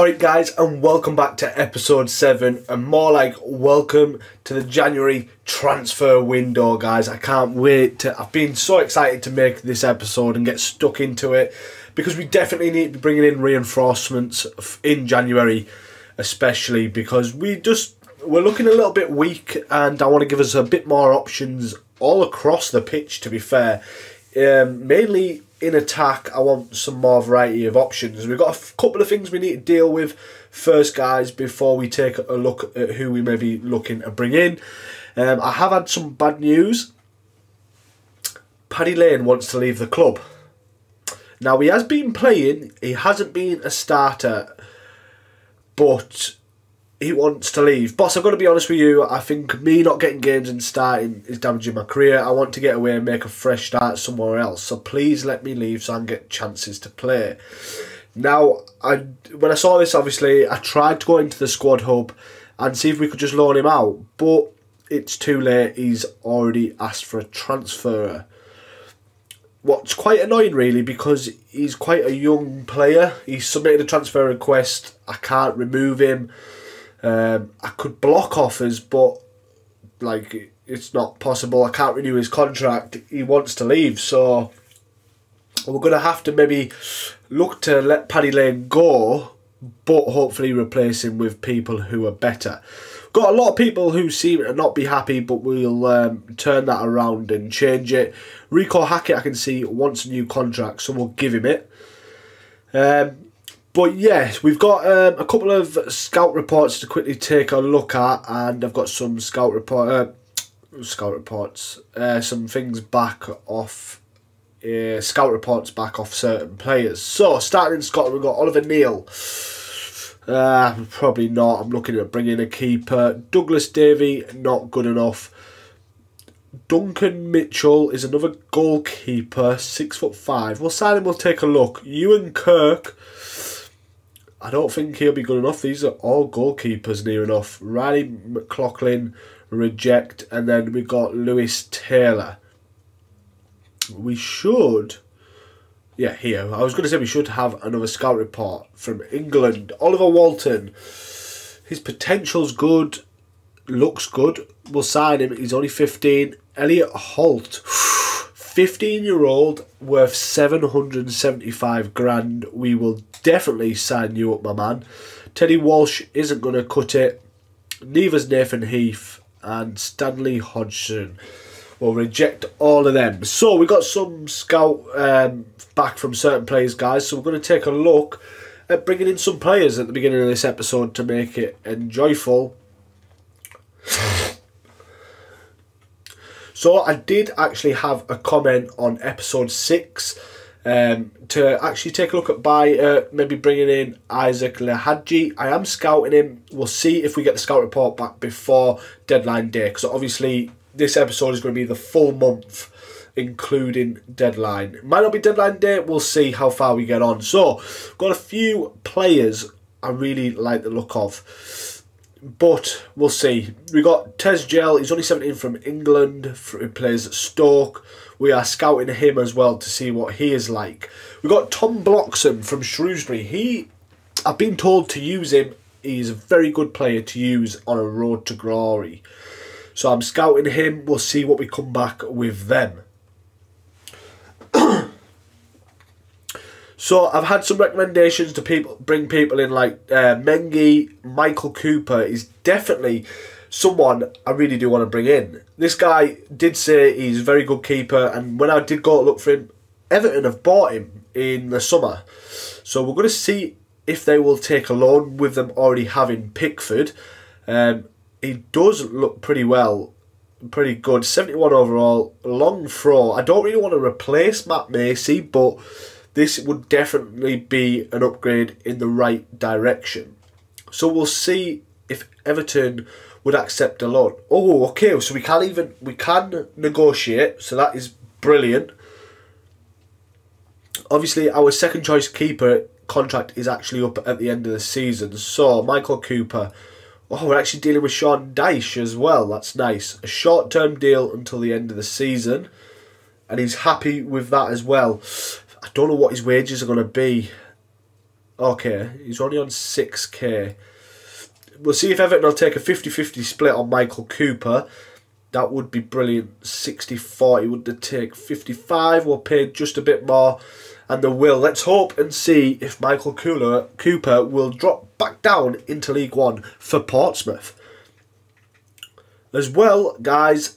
Alright guys, and welcome back to episode 7, and more like welcome to the January transfer window, guys. I can't wait I've been so excited to make this episode and get stuck into it, because we definitely need to be bringing in reinforcements in January, especially because we're looking a little bit weak, and I want to give us a bit more options all across the pitch, to be fair. Mainly in attack, I want some more variety of options. We've got a couple of things we need to deal with first, guys, before we take a look at who we may be looking to bring in. I have had some bad news. Paddy Lane wants to leave the club. Now, he has been playing, he hasn't been a starter, but he wants to leave. Boss, I've got to be honest with you, I think me not getting games and starting is damaging my career. I want to get away and make a fresh start somewhere else. So please let me leave so I can get chances to play. Now, when I saw this, obviously, I tried to go into the squad hub and see if we could just loan him out. But it's too late. He's already asked for a transfer. What's quite annoying, really, because he's quite a young player. He's submitted a transfer request. I can't remove him. I could block offers, but like it's not possible. I can't renew his contract. He wants to leave, so we're going to have to maybe look to let Paddy Lane go, but hopefully replace him with people who are better. Got a lot of people who seem to not be happy, but we'll turn that around and change it. Rico Hackett, I can see, wants a new contract, so we'll give him it. But yes, we've got a couple of scout reports to quickly take a look at, and I've got some scout reports, some things back off, scout reports back off certain players. So starting in Scotland, we've got Oliver Neal. Probably not. I'm looking at bringing a keeper. Douglas Davey, not good enough. Duncan Mitchell is another goalkeeper, 6'5". We'll sign him. We'll take a look. Ewan Kirk, I don't think he'll be good enough. These are all goalkeepers near enough. Riley McLaughlin, reject. And then we've got Lewis Taylor. We should... Yeah, here. I was going to say we should have another scout report from England. Oliver Walton. His potential's good. Looks good. We'll sign him. He's only 15. Elliot Holt. 15-year-old worth 775 grand. We will definitely sign you up, my man. Teddy Walsh isn't going to cut it. Neither's Nathan Heath, and Stanley Hodgson. We'll reject all of them. So we got some scout back from certain players, guys. So we're going to take a look at bringing in some players at the beginning of this episode to make it enjoyable. So I did actually have a comment on episode 6 to actually take a look at maybe bringing in Isaac Lahadji. I am scouting him. We'll see if we get the scout report back before deadline day, because obviously this episode is going to be the full month, including deadline. It might not be deadline day. We'll see how far we get on. So got a few players I really like the look of, but we'll see. We got Tez Gel. He's only 17 from England. He plays at Stoke. We are scouting him as well to see what he is like. We got Tom Bloxham from Shrewsbury. I've been told to use him. He's a very good player to use on a road to glory. So I'm scouting him. We'll see what we come back with them. So I've had some recommendations to bring people in, like Mengi. Michael Cooper is definitely someone I really do want to bring in. This guy did say he's a very good keeper, and when I did go to look for him, Everton have bought him in the summer. So we're going to see if they will take a loan with them already having Pickford. He does look pretty good. 71 overall, long throw. I don't really want to replace Matt Macy, but this would definitely be an upgrade in the right direction. So we'll see if Everton would accept a loan. Oh, okay, so we can negotiate, so that is brilliant. Obviously, our second choice keeper contract is actually up at the end of the season. So Michael Cooper. Oh, we're actually dealing with Sean Dyche as well. That's nice. A short-term deal until the end of the season. And he's happy with that as well. I don't know what his wages are going to be. Okay, he's only on 6k. We'll see if Everton will take a 50-50 split on Michael Cooper. That would be brilliant. 60-40 would they take 55. We'll pay just a bit more. And they will. Let's hope and see if Michael Cooper will drop back down into League One for Portsmouth. As well, guys,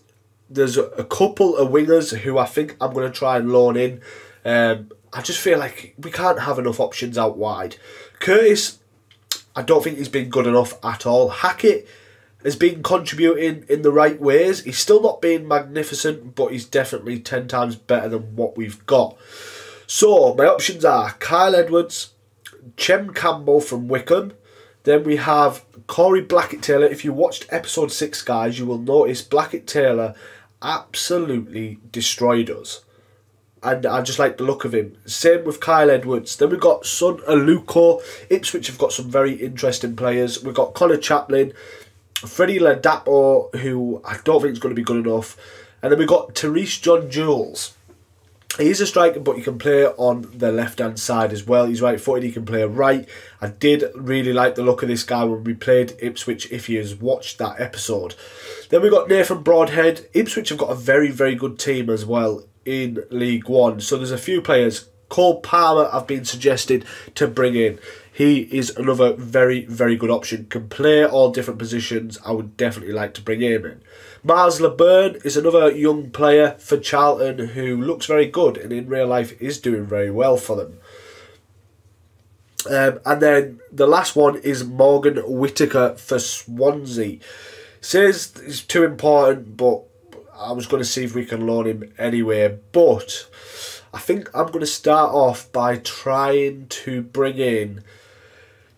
there's a couple of wingers who I think I'm going to try and loan in. I just feel like we can't have enough options out wide. Curtis, I don't think he's been good enough at all. Hackett has been contributing in the right ways. He's still not being magnificent, but he's definitely 10 times better than what we've got. So, my options are Kyle Edwards, Chem Campbell from Wickham. Then we have Corey Blackett-Taylor. If you watched episode 6, guys, you will notice Blackett-Taylor absolutely destroyed us. And I just like the look of him. Same with Kyle Edwards. Then we've got Son Aluko. Ipswich have got some very interesting players. We've got Connor Chaplin, Freddie Ladapo, who I don't think is going to be good enough. And then we've got Therese John Jules. He's a striker, but he can play on the left-hand side as well. He's right-footed, he can play right. I did really like the look of this guy when we played Ipswich, if you has watched that episode. Then we've got Nathan Broadhead. Ipswich have got a very, very good team as well in League One. So there's a few players. Cole Palmer I've been suggested to bring in. He is another very, very good option. Can play all different positions. I would definitely like to bring him in. Miles LeBurn is another young player for Charlton who looks very good and in real life is doing very well for them. And then the last one is Morgan Whittaker for Swansea. Says it's too important, but I was going to see if we can loan him anyway. But I think I'm going to start off by trying to bring in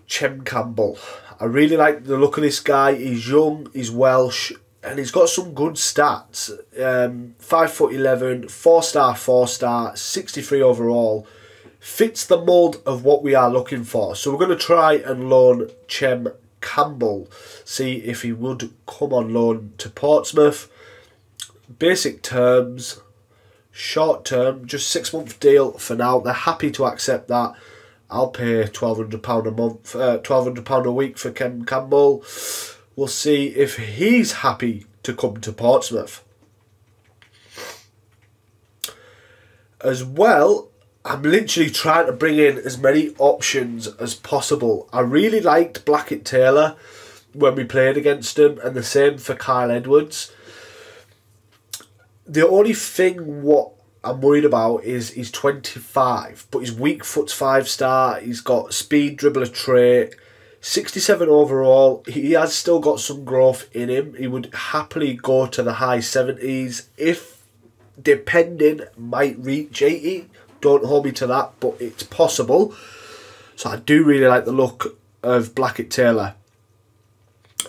Chem Campbell. I really like the look of this guy. He's young, he's Welsh, and he's got some good stats. 5'11", 4-star, 4-star, 63 overall. Fits the mould of what we are looking for. So we're going to try and loan Chem Campbell. See if he would come on loan to Portsmouth. Basic terms, short term, just 6-month deal for now. They're happy to accept that. I'll pay £1,200 a month, £1,200 a week for Chem Campbell. We'll see if he's happy to come to Portsmouth. As well, I'm literally trying to bring in as many options as possible. I really liked Blackett-Taylor when we played against him, and the same for Kyle Edwards. The only thing what I'm worried about is he's 25, but his weak foot's 5-star. He's got speed, dribbler trait, 67 overall. He has still got some growth in him. He would happily go to the high 70s. If, depending, might reach 80. Don't hold me to that, but it's possible. So I do really like the look of Blackett-Taylor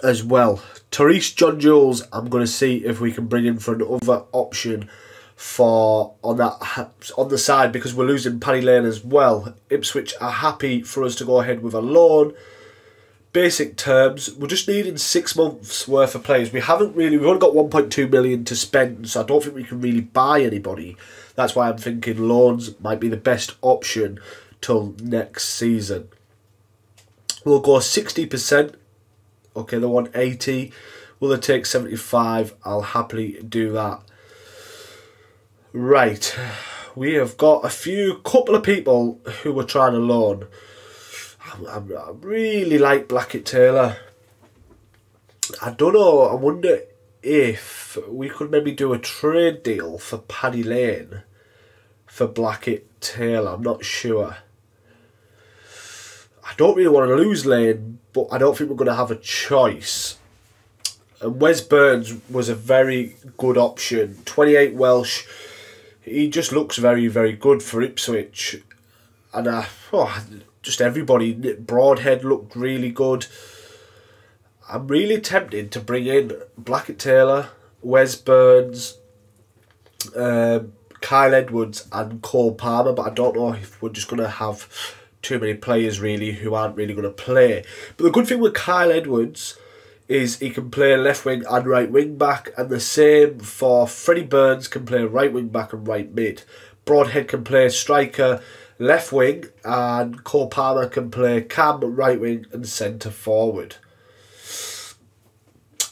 as well. Therese John Jules, I'm going to see if we can bring in for another option for on the side, because we're losing Paddy Lane as well. Ipswich are happy for us to go ahead with a loan. Basic terms, we're just needing 6 months worth of players. We've only got 1.2 million to spend, so I don't think we can really buy anybody. That's why I'm thinking loans might be the best option till next season. We'll go 60%. Okay, they want 80. Will they take 75? I'll happily do that. Right, we have got a couple of people who we're trying to loan. I really like Blackett-Taylor. I don't know, I wonder if we could maybe do a trade deal for Paddy Lane for Blackett-Taylor. I'm not sure. I don't really want to lose Lane, but I don't think we're going to have a choice. And Wes Burns was a very good option. 28 Welsh. He just looks very, very good for Ipswich. And just everybody. Broadhead looked really good. I'm really tempted to bring in Blackett-Taylor, Wes Burns, Kyle Edwards and Cole Palmer. But I don't know if we're just going to have too many players really who aren't really going to play. But the good thing with Kyle Edwards is he can play left wing and right wing back, and the same for Freddie Burns, can play right wing back and right mid. Broadhead can play striker left wing, and Cole Palmer can play cam, right wing and centre forward.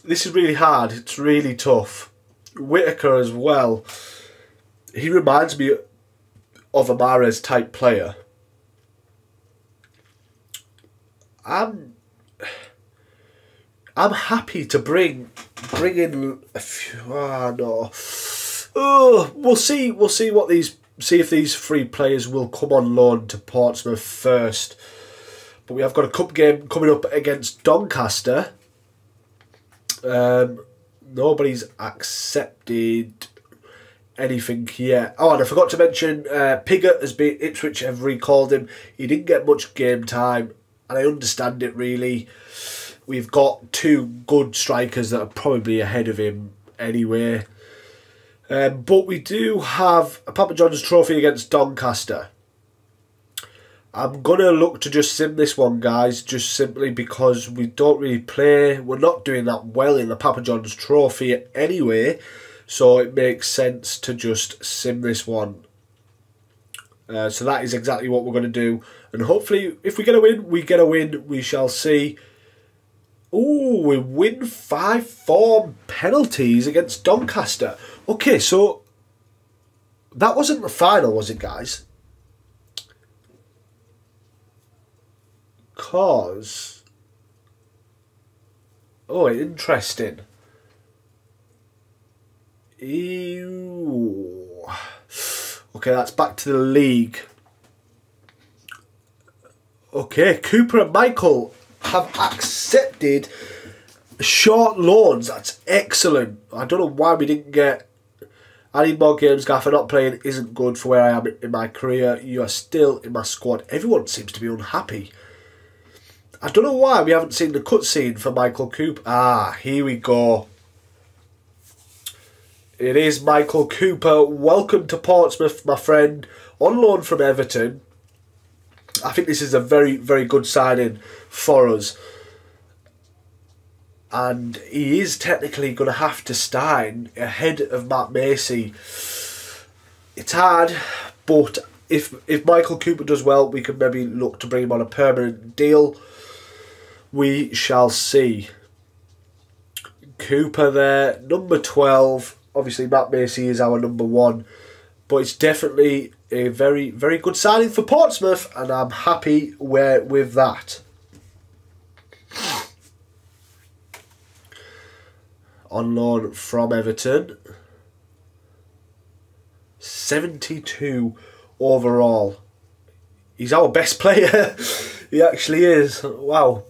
This is really hard. It's really tough. Whitaker as well. He reminds me of a Mahrez type player. I'm happy to bring in a few. No. Oh, we'll see what these. See if these 3 players will come on loan to Portsmouth first. But we have got a cup game coming up against Doncaster. Nobody's accepted anything yet. Oh, and I forgot to mention, Pigott has been Ipswich have recalled him. He didn't get much game time, and I understand it really. We've got 2 good strikers that are probably ahead of him anyway. But we do have a Papa John's trophy against Doncaster. I'm going to look to just sim this one, guys, just simply because we don't really play. We're not doing that well in the Papa John's trophy anyway, so it makes sense to just sim this one. So that is exactly what we're going to do. And hopefully, if we get a win, we get a win. We shall see. Ooh, we win 5-4 penalties against Doncaster. Okay, so that wasn't the final, was it, guys? Cause... Oh, interesting. Ew. Okay, that's back to the league. Okay, Cooper and Michael have accepted short loans. That's excellent. I don't know why we didn't get... I need more games, Gaffer. Not playing isn't good for where I am in my career. You are still in my squad. Everyone seems to be unhappy. I don't know why we haven't seen the cutscene for Michael Cooper. Ah, here we go. It is Michael Cooper. Welcome to Portsmouth, my friend. On loan from Everton. I think this is a very, very good signing for us. And he is technically going to have to start ahead of Matt Macy. It's hard, but if Michael Cooper does well, we could maybe look to bring him on a permanent deal. We shall see. Cooper there, number 12. Obviously, Matt Macy is our number 1. But it's definitely a very, very good signing for Portsmouth, and I'm happy with that. On loan from Everton. 72 overall. He's our best player. He actually is. Wow.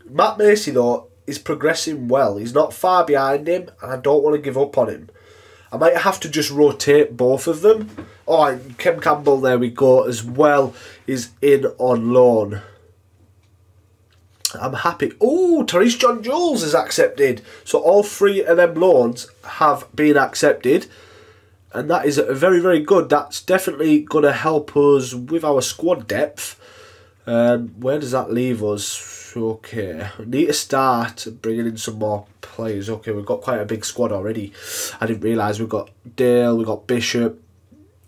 Matt Macy, though, is progressing well. He's not far behind him, and I don't want to give up on him. I might have to just rotate both of them. Oh, and Kem Campbell, there we go, as well, is in on loan. I'm happy. Oh, Therese John Jules is accepted. So all 3 of them loans have been accepted. And that is very, very good. That's definitely going to help us with our squad depth. Where does that leave us? Okay, we need to start bringing in some more players. Okay, we've got quite a big squad already. I didn't realise we've got Dale, we've got Bishop.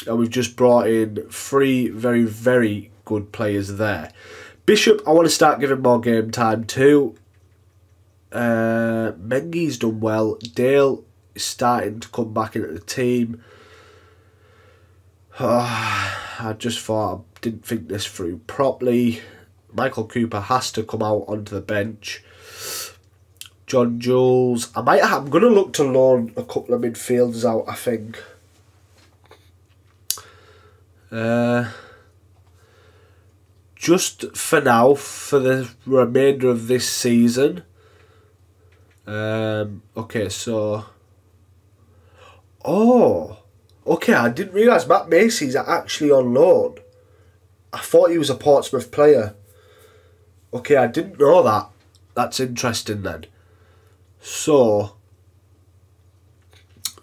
And we've just brought in 3 very, very good players there. Bishop, I want to start giving more game time too. Mengi's done well. Dale is starting to come back into the team. I just thought I didn't think this through properly. Michael Cooper has to come out onto the bench. John Jules. I'm going to look to loan a couple of midfielders out, I think. Just for now, for the remainder of this season. Okay, so... Oh! Okay, I didn't realise Matt Macy's actually on loan. I thought he was a Portsmouth player. Okay, I didn't know that. That's interesting then. So...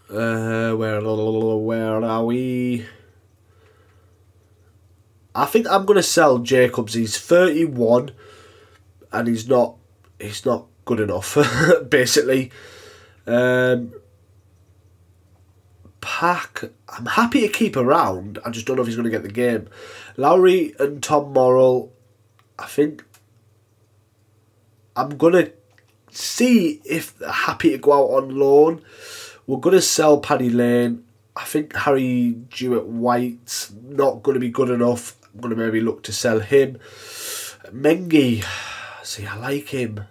where are we? I think I'm going to sell Jacobs. He's 31 and he's not good enough, basically. pack, I'm happy to keep around. I just don't know if he's going to get the game. Lowry and Tom Morrill, I think I'm going to see if they're happy to go out on loan. We're going to sell Paddy Lane. I think Harry Jewett-White's not going to be good enough. I'm going to maybe look to sell him. Mengi, see, I like him.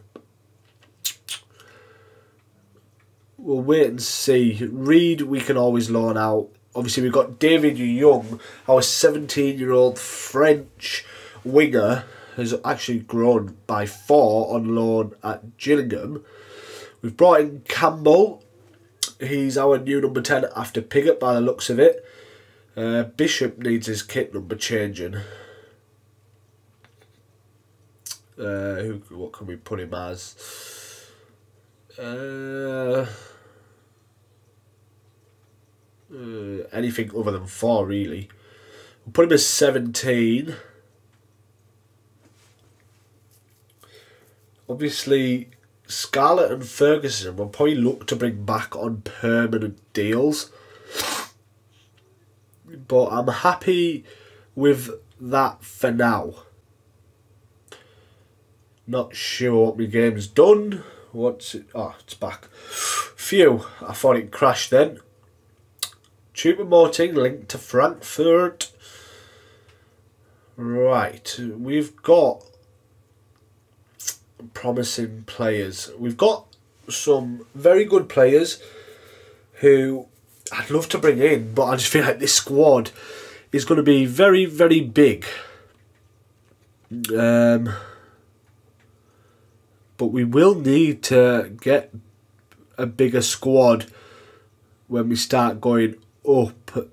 We'll wait and see. Reed, we can always loan out. Obviously, we've got David Young, our 17-year-old French winger, has actually grown by 4 on loan at Gillingham. We've brought in Campbell. He's our new number 10 after Piggott by the looks of it. Bishop needs his kit number changing. What can we put him as? Anything other than 4, really. We'll put him as 17. Obviously, Scarlett and Ferguson will probably look to bring back on permanent deals. But I'm happy with that for now. Not sure what my game's done. What's it? Oh, it's back. Phew, I thought it crashed then. Choupo-Moting linked to Frankfurt. Right, we've got promising players. We've got some very good players who I'd love to bring in, but I just feel like this squad is going to be very, very big. But we will need to get a bigger squad when we start going up.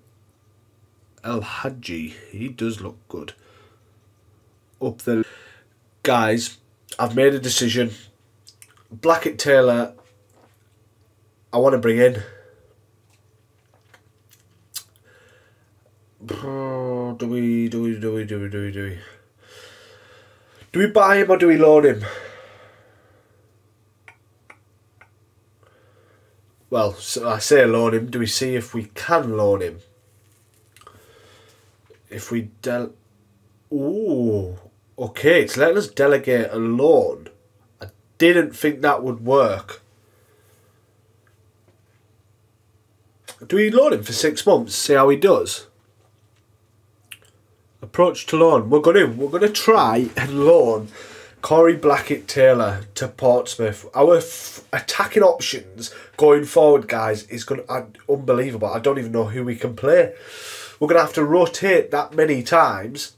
El Hadji, he does look good. Up the guys, I've made a decision. Blackett Taylor, I want to bring in. Do we buy him or do we loan him? Well, so I say loan him. Do we see if we can loan him? If we ooh, okay, it's letting us delegate a loan. I didn't think that would work. Do we loan him for 6 months? See how he does. Approach to loan. We're gonna try and loan Corey Blackett Taylor to Portsmouth. Our attacking options going forward, guys, is unbelievable. I don't even know who we can play. We're gonna have to rotate that many times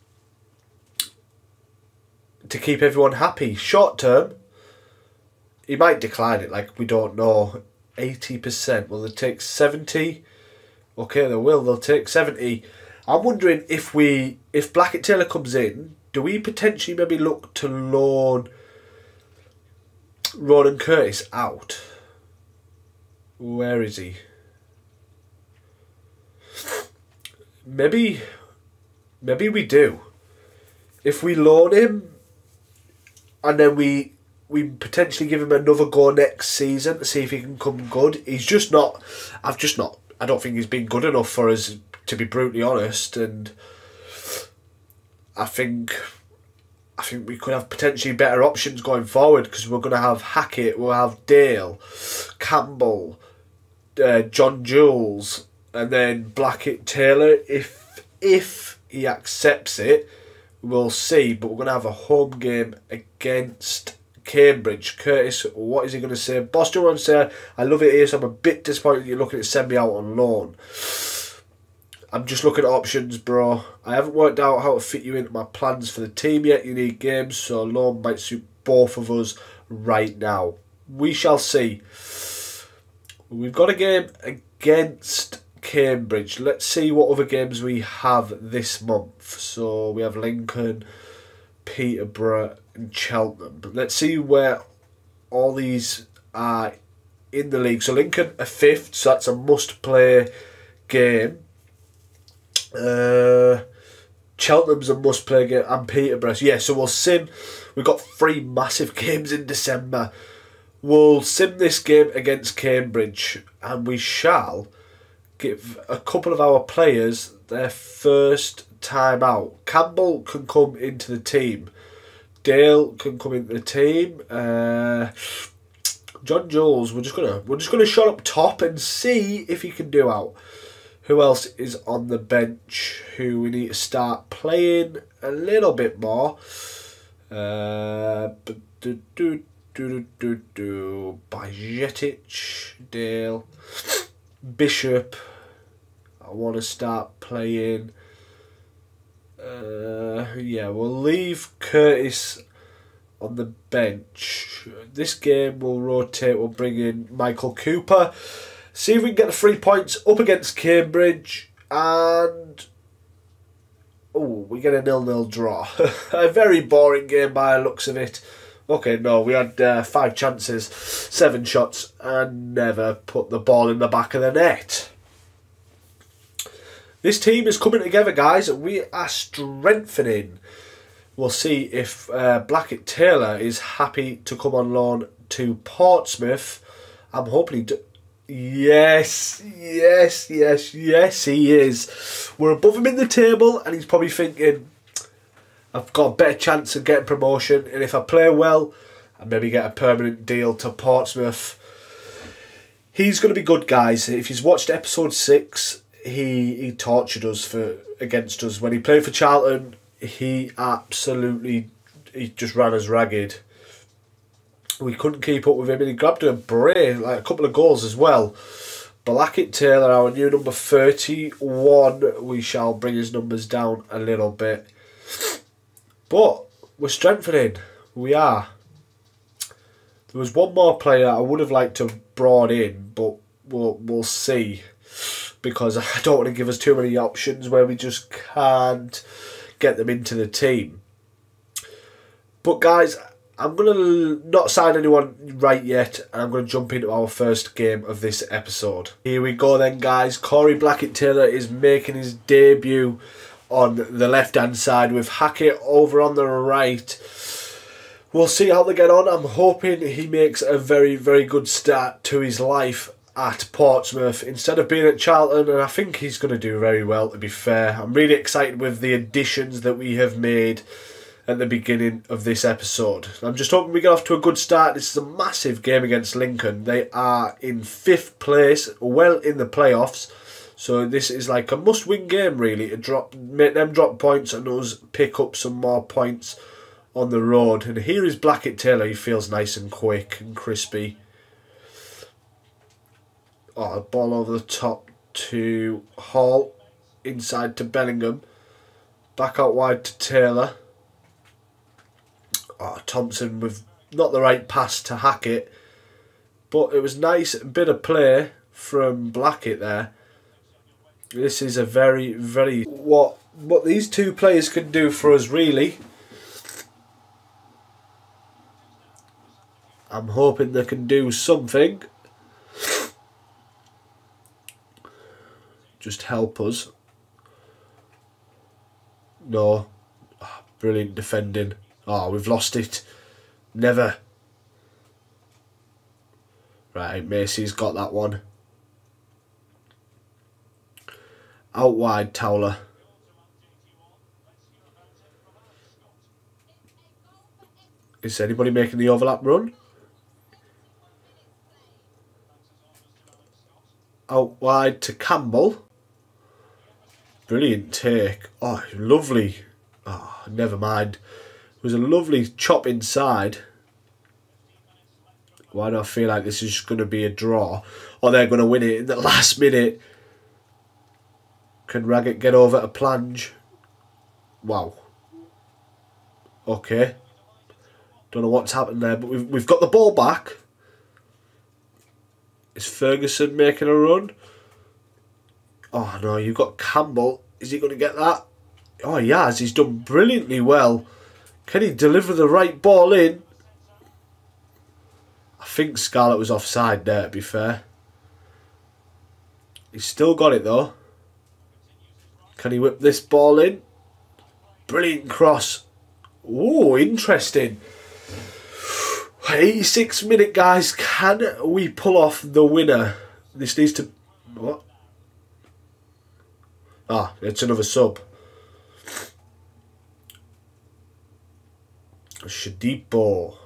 to keep everyone happy. Short term, he might decline it. Like, we don't know. 80%. Will they take 70? Okay, they will. They'll take 70. I'm wondering if Blackett Taylor comes in, do we potentially maybe look to loan Ronan Curtis out? Where is he? Maybe we do. If we loan him and then we potentially give him another go next season to see if he can come good. He's just not. I don't think he's been good enough for us, to be brutally honest, and I think we could have potentially better options going forward because we're going to have Hackett, we'll have Dale, Campbell, John Jules, and then Blackett Taylor. If he accepts it, we'll see. But we're going to have a home game against Cambridge. Curtis, what is he going to say? Boston wants to say, I love it here, so I'm a bit disappointed you're looking to send me out on loan. I'm just looking at options, bro. I haven't worked out how to fit you into my plans for the team yet. You need games, so loan might suit both of us right now. We shall see. We've got a game against Cambridge. Let's see what other games we have this month. So we have Lincoln, Peterborough and Cheltenham. But let's see where all these are in the league. So Lincoln are 5th, so that's a must-play game. Cheltenham's a must-play game, and Peterborough. Yeah, so we'll sim. We've got 3 massive games in December. We'll sim this game against Cambridge, and we shall give a couple of our players their first time out. Campbell can come into the team. Dale can come into the team. John Jules, we're just gonna shot up top and see if he can do out. Who else is on the bench who we need to start playing a little bit more? Bajetic, Dale, Bishop. I want to start playing. Yeah, we'll leave Curtis on the bench. This game we'll rotate. We'll bring in Michael Cooper. See if we can get the 3 points up against Cambridge, and we get a 0-0 draw. A very boring game by the looks of it. Okay, no, we had 5 chances, 7 shots, and never put the ball in the back of the net. This team is coming together, guys. We are strengthening. We'll see if Blackett Taylor is happy to come on loan to Portsmouth. I'm hoping he Yes, he is. We're above him in the table, and he's probably thinking, I've got a better chance of getting promotion, and if I play well, I maybe get a permanent deal to Portsmouth. He's going to be good, guys. If you've watched episode 6, he tortured us against us. When he played for Charlton, he just ran us ragged. We couldn't keep up with him, and he grabbed a a couple of goals as well. Blackett Taylor, our new number 31, we shall bring his numbers down a little bit. But we're strengthening. We are. There was one more player I would have liked to have brought in, but we'll see. Because I don't want to give us too many options where we just can't get them into the team. But guys, I'm going to not sign anyone right yet, and I'm going to jump into our first game of this episode. Here we go then, guys. Corey Blackett Taylor is making his debut on the left-hand side with Hackett over on the right. We'll see how they get on. I'm hoping he makes a very, very good start to his life at Portsmouth instead of being at Charlton, and I think he's going to do very well, to be fair. I'm really excited with the additions that we have made at the beginning of this episode. I'm just hoping we get off to a good start. This is a massive game against Lincoln. They are in 5th place, well in the playoffs. So this is like a must-win game, really, to make them drop points and us pick up some more points on the road. And here is Blackett Taylor. He feels nice and quick and crispy. Oh, a ball over the top to Hall. Inside to Bellingham. Back out wide to Taylor. Oh, Thompson with not the right pass to Hackett. But it was nice bit of play from Blackett there. This is a very, very... What these two players can do for us, really. I'm hoping they can do something. Just help us. No. Oh, brilliant defending. Oh, we've lost it. Never. Right, Macy's got that one. Out wide, Towler. Is anybody making the overlap run? Out wide to Campbell. Brilliant take. Oh, lovely. Oh, never mind. It was a lovely chop inside. Why do I feel like this is just going to be a draw? Or they're going to win it in the last minute. Can Raggett get over a plunge? Wow. Okay. Don't know what's happened there, but we've got the ball back. Is Ferguson making a run? Oh no, you've got Campbell. Is he going to get that? Oh, he has. He's done brilliantly well. Can he deliver the right ball in? I think Scarlett was offside there, to be fair. He's still got it though. Can he whip this ball in? Brilliant cross. Oh, interesting. 86th minute, guys. Can we pull off the winner? This needs to... What? Ah, it's another sub. Shadipo.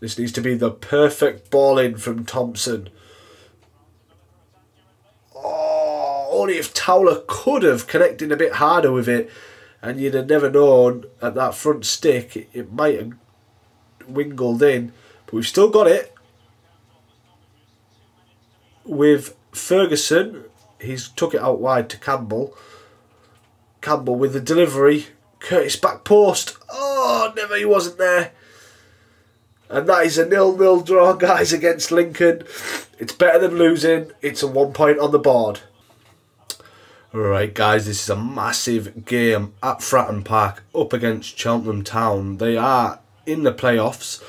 This needs to be the perfect ball in from Thompson. Oh, only if Towler could have connected a bit harder with it, and you'd have never known at that front stick it might have wingled in. But we've still got it. With Ferguson, he's took it out wide to Campbell. Campbell with the delivery. Curtis back post. Oh, never, he wasn't there. And that is a 0-0 draw, guys, against Lincoln. It's better than losing. It's a 1 point on the board. Alright, guys, this is a massive game at Fratton Park up against Cheltenham Town. They are in the playoffs,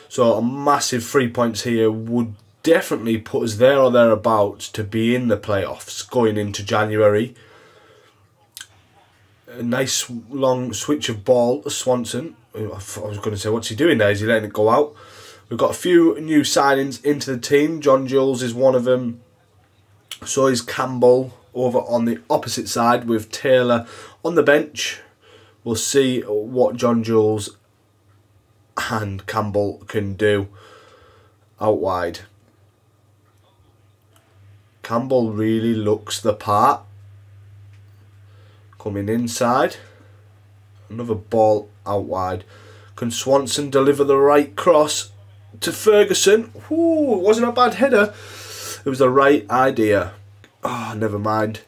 so a massive 3 points here would definitely put us there or thereabouts to be in the playoffs going into January. A nice long switch of ball to Swanson. I was going to say, what's he doing there? Is he letting it go out? We've got a few new signings into the team. John Jules is one of them. So is Campbell over on the opposite side with Taylor on the bench. We'll see what John Jules and Campbell can do out wide. Campbell really looks the part. Coming inside. Another ball out wide. Can Swanson deliver the right cross to Ferguson? Ooh, it wasn't a bad header. It was the right idea. Oh, never mind.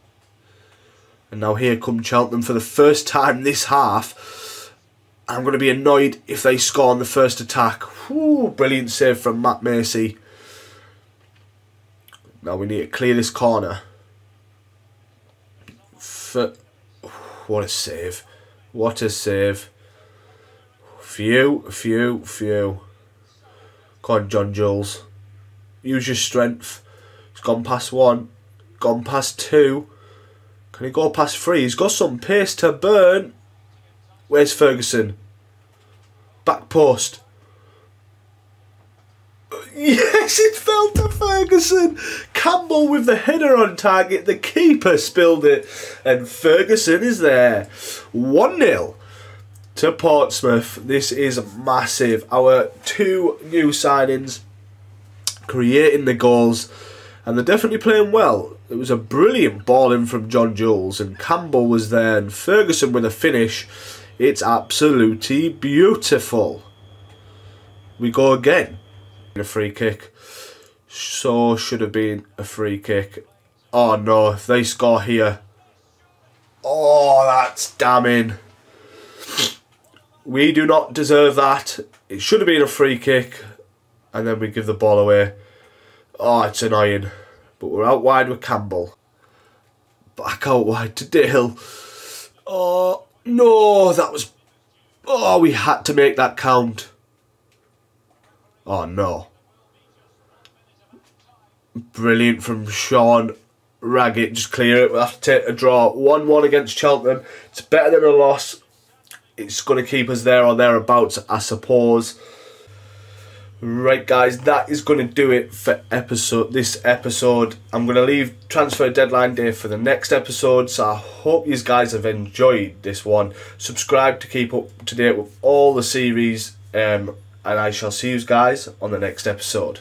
And now here come Cheltenham for the first time this half. I'm going to be annoyed if they score on the first attack. Ooh, brilliant save from Matt Macy. Now we need to clear this corner. What a save. What a save. Phew. Come on, John Jules. Use your strength. He's gone past one. Gone past two. Can he go past three? He's got some pace to burn. Where's Ferguson? Back post. Yes, it fell to Ferguson. Campbell with the header on target. The keeper spilled it. And Ferguson is there. 1-0 to Portsmouth. This is massive. Our two new signings creating the goals. And they're definitely playing well. It was a brilliant ball in from John Jules. And Campbell was there. And Ferguson with a finish. It's absolutely beautiful. We go again. A free kick. So should have been a free kick. Oh no, if they score here. Oh, that's damning. We do not deserve that. It should have been a free kick. And then we give the ball away. Oh, it's annoying. But we're out wide with Campbell. Back out wide to Dale. Oh, no, that was... Oh, we had to make that count. Oh, no. Brilliant from Sean Raggett. Just clear it. We'll have to take a draw. 1-1 against Cheltenham. It's better than a loss. It's going to keep us there or thereabouts, I suppose. Right, guys, that is going to do it for this episode. I'm going to leave transfer deadline day for the next episode, so I hope you guys have enjoyed this one. Subscribe to keep up to date with all the series, and I shall see you guys on the next episode.